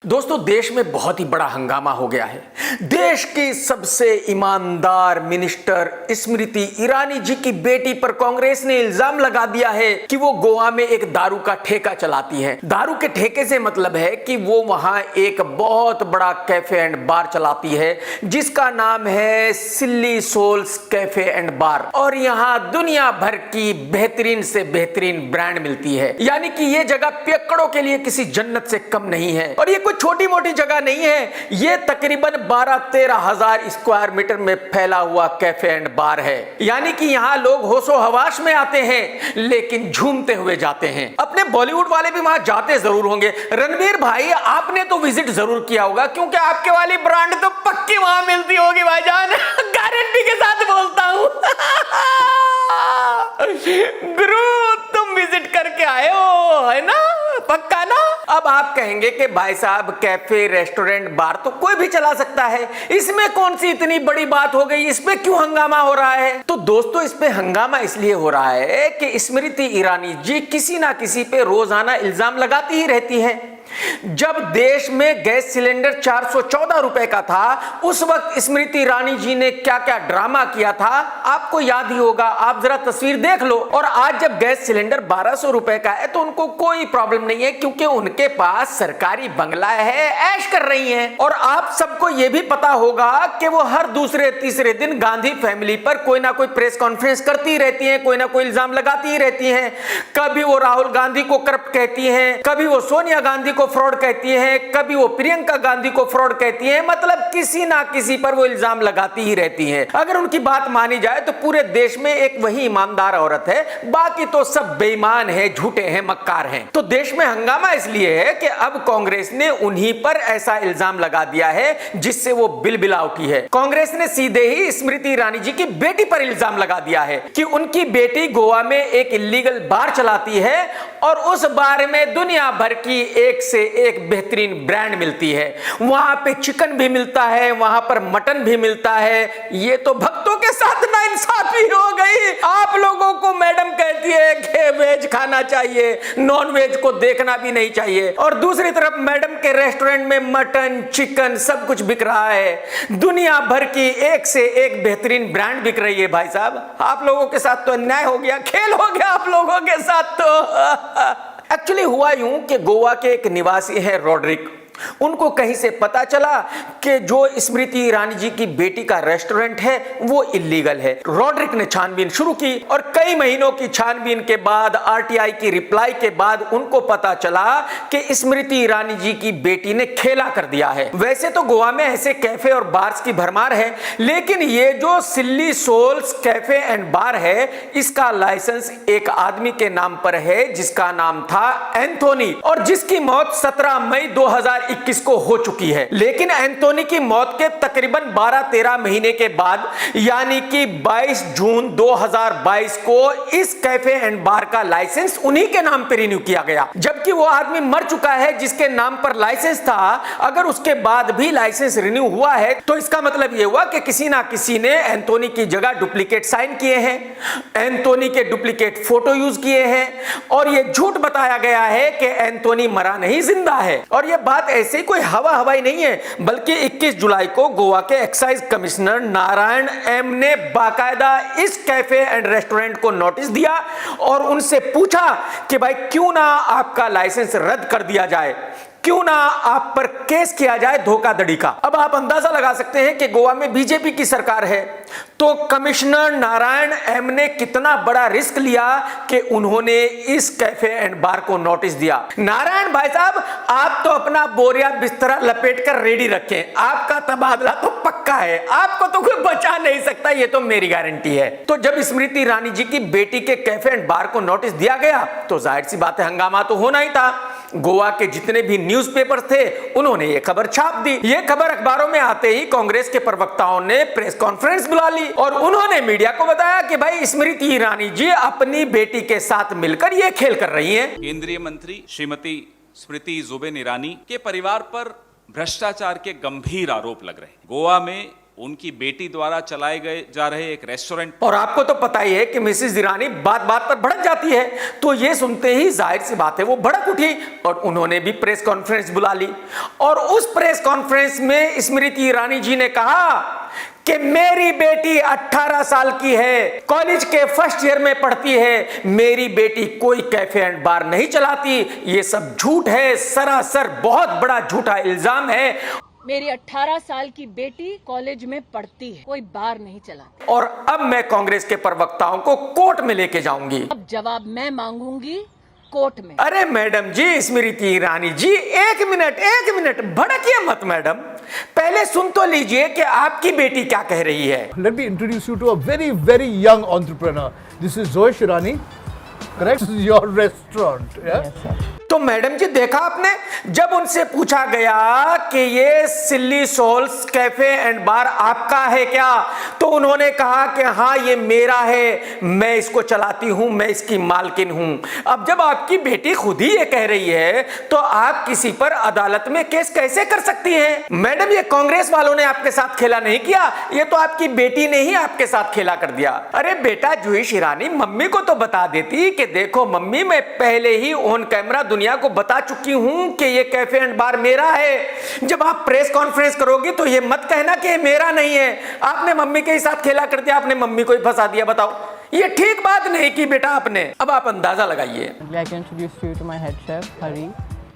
दोस्तों, देश में बहुत ही बड़ा हंगामा हो गया है। देश की सबसे ईमानदार मिनिस्टर स्मृति ईरानी जी की बेटी पर कांग्रेस ने इल्जाम लगा दिया है कि वो गोवा में एक दारू का ठेका चलाती है। दारू के ठेके से मतलब है कि वो वहां एक बहुत बड़ा कैफे एंड बार चलाती है जिसका नाम है सिल्ली सोल्स कैफे एंड बार, और यहाँ दुनिया भर की बेहतरीन से बेहतरीन ब्रांड मिलती है। यानी कि ये जगह पियक्कड़ों के लिए किसी जन्नत से कम नहीं है। और ये छोटी मोटी जगह नहीं है, ये तकरीबन 12-13 हजार स्क्वायर मीटर में फैला हुआ कैफे एंड बार है। यानी कि यहाँ लोग होशो हवास में आते हैं लेकिन झूमते हुए जाते हैं। अपने बॉलीवुड वाले भी वहां जाते जरूर होंगे। रणवीर भाई, आपने तो विजिट जरूर किया होगा क्योंकि आपके वाली ब्रांड तो पक्की वहां मिलती होगी भाईजान, गारंटी के साथ बोलता हूं। गुरु, तुम विजिट करके आए हो, है ना? पक्का ना? अब आप कहेंगे कि भाई साहब, कैफे रेस्टोरेंट बार तो कोई भी चला सकता है, इसमें कौन सी इतनी बड़ी बात हो गई, इस पे क्यों हंगामा हो रहा है? तो दोस्तों, इस पे हंगामा इसलिए हो रहा है कि स्मृति ईरानी जी किसी ना किसी पे रोजाना इल्जाम लगाती ही रहती है। जब देश में गैस सिलेंडर 414 रुपए का था, उस वक्त स्मृति ईरानी जी ने क्या क्या ड्रामा किया था आपको याद ही होगा। आप जरा तस्वीर देख लो। और आज जब गैस सिलेंडर 1200 रुपए का है तो उनको कोई प्रॉब्लम नहीं है क्योंकि उनके पास सरकारी बंगला है, ऐश कर रही हैं। और आप सबको यह भी पता होगा कि वो हर दूसरे तीसरे दिन गांधी फैमिली पर कोई ना कोई प्रेस कॉन्फ्रेंस करती रहती है, कोई ना कोई इल्जाम लगाती ही रहती है। कभी वो राहुल गांधी को करप्ट कहती है, कभी वो सोनिया गांधी को फ्रॉड कहती है, कभी वो प्रियंका गांधी को फ्रॉड कहती है। मतलब किसी ना किसी पर वो इल्जाम लगाती ही रहती है। अगर उनकी बात मानी जाए तो पूरे देश में एक वही ईमानदार औरत है, बाकी तो सब बेईमान है, झूठे हैं, मक्कार हैं। तो देश में हंगामा इसलिए है कि अब कांग्रेस ने उन्हीं पर ऐसा इल्जाम लगा दिया है जिससे वो बिलबिला उठी है। कांग्रेस ने सीधे ही स्मृति ईरानी जी की बेटी पर इल्जाम लगा दिया है कि उनकी बेटी गोवा में एक इल्लीगल बार चलाती है और उस बार में दुनिया भर की एक से एक बेहतरीन ब्रांड मिलती है। वहां पे चिकन भी मिलता है, वहां पर मटन भी मिलता है। ये तो भक्तों के साथ नाइंसाफी हो गई। आप लोगों को मैडम कहती है कि वेज खाना चाहिए, नॉन वेज को देखना भी नहीं चाहिए, और दूसरी तरफ मैडम के रेस्टोरेंट में मटन चिकन सब कुछ बिक रहा है। दुनिया भर की एक से एक बेहतरीन ब्रांड बिक रही है। भाई साहब, आप लोगों के साथ तो अन्याय हो गया, खेल हो गया आप लोगों के साथ। तो एक्चुअली हुआ यूं कि गोवा के एक निवासी है रॉड्रिक, उनको कहीं से पता चला कि जो स्मृति ईरानी जी की बेटी का रेस्टोरेंट है वो इल्लीगल है। रॉड्रिक ने छानबीन शुरू की और कई महीनों की छानबीन के बाद, आरटीआई की रिप्लाई के बाद उनको पता चला कि स्मृति ईरानी जी की बेटी ने खेला कर दिया है। वैसे तो गोवा में ऐसे कैफे और बार्स की भरमार है, लेकिन ये जो सिल्ली सोल्स कैफे एंड बार है, इसका लाइसेंस एक आदमी के नाम पर है जिसका नाम था एंथोनी, और जिसकी मौत 17 मई 2021 को हो चुकी है। लेकिन एंथोनी की मौत के तकरीबन 12-13 महीने के बाद, यानी कि 22 जून 2022 को इस कैफे एंड बार का लाइसेंस उन्हीं के नाम पर रिन्यू किया गया। जबकि वो आदमी मर चुका है जिसके नाम पर लाइसेंस था। अगर उसके बाद भी लाइसेंस रिन्यू हुआ है तो इसका मतलब यह हुआ कि किसी ना किसी ने एंथोनी की जगह डुप्लीकेट साइन किए हैं, एंथोनी के डुप्लीकेट फोटो यूज किए हैं, और यह झूठ बताया गया है कि एंथोनी मरा नहीं, जिंदा है। और यह बात ऐसे कोई हवाई नहीं है, बल्कि 21 जुलाई को गोवा के एक्साइज कमिश्नर नारायण एम ने बाकायदा इस कैफे एंड रेस्टोरेंट को नोटिस दिया और उनसे पूछा कि भाई क्यों ना आपका लाइसेंस रद्द कर दिया जाए, क्यों ना आप पर केस किया जाए धोखाधड़ी का। अब आप अंदाजा लगा सकते हैं कि गोवा में बीजेपी की सरकार है, तो कमिश्नर नारायण एम ने कितना बड़ा रिस्क लिया कि उन्होंने इस कैफे एंड बार को नोटिस दिया। नारायण भाई साहब, आप तो अपना बोरिया बिस्तरा लपेट कर रेडी रखें, आपका तबादला तो पक्का है, आपको तो कोई बचा नहीं सकता, ये तो मेरी गारंटी है। तो जब स्मृति ईरानी जी की बेटी के कैफे एंड बार को नोटिस दिया गया तो जाहिर सी बात है हंगामा तो होना ही था। गोवा के जितने भी न्यूज़पेपर थे उन्होंने ये खबर छाप दी। ये खबर अखबारों में आते ही कांग्रेस के प्रवक्ताओं ने प्रेस कॉन्फ्रेंस बुला ली और उन्होंने मीडिया को बताया कि भाई स्मृति ईरानी जी अपनी बेटी के साथ मिलकर ये खेल कर रही हैं। केंद्रीय मंत्री श्रीमती स्मृति जुबिन ईरानी के परिवार पर भ्रष्टाचार के गंभीर आरोप लग रहे हैं। गोवा में उनकी बेटी द्वारा चलाए गए जा रहे एक रेस्टोरेंट और आपको तो पता ही है कि मिसेस ईरानी बात बात पर भड़क जाती है, तो ये सुनते ही जाहिर सी बात है वो भड़क उठी और उन्होंने भी प्रेस कॉन्फ्रेंस बुला ली। और उस प्रेस कॉन्फ्रेंस में स्मृति ईरानी जी ने कहा कि मेरी बेटी 18 साल की है, कॉलेज के फर्स्ट ईयर में पढ़ती है, मेरी बेटी कोई कैफे एंड बार नहीं चलाती, ये सब झूठ है, सरासर बहुत बड़ा झूठा इल्जाम है। मेरी 18 साल की बेटी कॉलेज में पढ़ती है, कोई बार नहीं चलाती। और अब मैं कांग्रेस के प्रवक्ताओं को कोर्ट में लेके जाऊंगी। अब जवाब मैं मांगूंगी कोर्ट में। अरे मैडम जी, स्मृति ईरानी जी, एक मिनट भड़किए मत मैडम, पहले सुन तो लीजिए कि आपकी बेटी क्या कह रही है। Let me introduce you to a very, very young entrepreneur. This is Zoe Shirani. Correct? This is your restaurant. Yeah? Yes, sir. तो मैडम जी देखा आपने, जब उनसे पूछा गया कि ये सिल्ली सोल्स कैफे एंड बार आपका है क्या, तो उन्होंने कहा कि हाँ ये मेरा है, मैं इसको चलाती हूं, मैं इसकी मालकिन हूं। अब जब आपकी बेटी खुद ही ये कह रही है तो आप किसी पर अदालत में केस कैसे कर सकती हैं? मैडम ये कांग्रेस वालों ने आपके साथ खेला नहीं किया, ये तो आपकी बेटी ने ही आपके साथ खेला कर दिया। अरे बेटा जूही ईरानी, मम्मी को तो बता देती कि देखो मम्मी, मैं पहले ही ऑन कैमरा दुनिया को बता चुकी हूं कि ये कैफे एंड बार मेरा है। जब आप प्रेस कॉन्फ्रेंस करोगी तो ये मत कहना कि ये मेरा नहीं है। आपने मम्मी के साथ खेला कर दिया, आपने मम्मी को ही फंसा दिया। बताओ, ये ठीक बात नहीं की बेटा आपने। अब आप अंदाजा लगाइए। I'd like to introduce you to my head chef, Hari.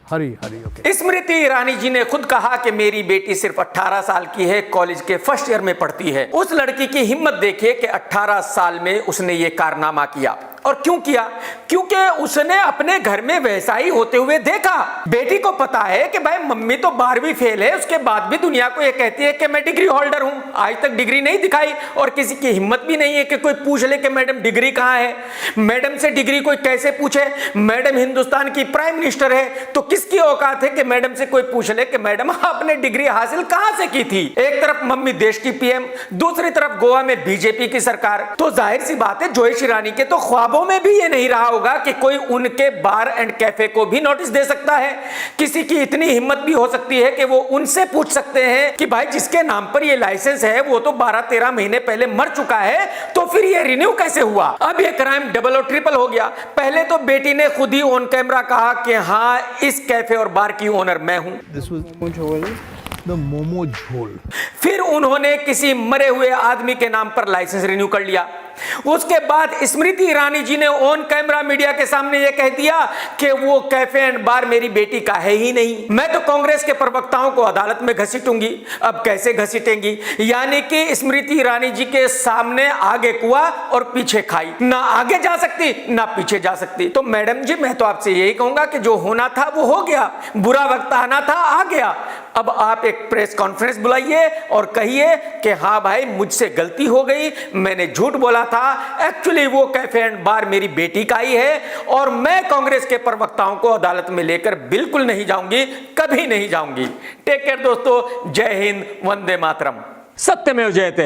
Hurry, okay. Smriti Irani ji ने खुद कहा कि मेरी बेटी सिर्फ 18 साल की है, कॉलेज के फर्स्ट ईयर में पढ़ती है। उस लड़की की हिम्मत देखिए कि 18 साल में उसने ये कारनामा किया। और क्यों किया? क्योंकि उसने अपने घर में वैसा ही होते हुए देखा। बेटी को पता है कि भाई मम्मी तो 12वीं फेल है, उसके बाद भी दुनिया को ये कहती है कि मैं डिग्री होल्डर हूं। आज तक डिग्री नहीं दिखाई और किसी की हिम्मत भी नहीं है कि कोई पूछ ले कि मैडम डिग्री कहां है। मैडम से डिग्री कोई कैसे पूछे? मैडम हिंदुस्तान की प्राइम मिनिस्टर है, तो किसकी औकात है कि मैडम से कोई पूछ ले कि मैडम आपने डिग्री हासिल कहां से की थी? एक तरफ मम्मी देश की पीएम, दूसरी तरफ गोवा में बीजेपी की सरकार। तो जाहिर सी बात है जोई ईरानी के तो ख्वाबों में भी ये नहीं रहा होगा कि कोई उनके बार एंड कैफे को भी नोटिस दे सकता है। किसी की इतनी हिम्मत भी हो सकती है कि वो उनसे पूछ सकते हैं कि भाई जिसके नाम पर ये लाइसेंस है वो तो 12-13 महीने पहले मर चुका है, तो फिर ये रिन्यू कैसे हुआ? अब ये क्राइम डबल और ट्रिपल हो गया। पहले तो बेटी ने खुद ही ऑन कैमरा कहा कि हाँ इस कैफे और बार की ओनर मैं हूं। This was the Momo Jhol. फिर उन्होंने किसी मरे हुए आदमी के नाम पर लाइसेंस रिन्यू कर लिया। उसके बाद स्मृति ईरानी जी ने ऑन कैमरा मीडिया के सामने यह कह दिया कि वो कैफे एंड बार मेरी बेटी का है ही नहीं। मैं तो कांग्रेस के प्रवक्ताओं को अदालत में घसीटूंगी। अब कैसे घसीटेंगी? यानी कि स्मृति ईरानी जी के सामने आगे कुआं और पीछे खाई, ना आगे जा सकती ना पीछे जा सकती। तो मैडम जी मैं तो आपसे यही कहूंगा कि जो होना था वो हो गया, बुरा वक्त आना था आ गया। अब आप एक प्रेस कॉन्फ्रेंस बुलाइए और कहिए कि हाँ भाई मुझसे गलती हो गई, मैंने झूठ बोला था, एक्चुअली वो कैफे एंड बार मेरी बेटी का ही है और मैं कांग्रेस के प्रवक्ताओं को अदालत में लेकर बिल्कुल नहीं जाऊंगी, कभी नहीं जाऊंगी। टेक केयर दोस्तों, जय हिंद, वंदे मातरम। सत्यमेव जयते।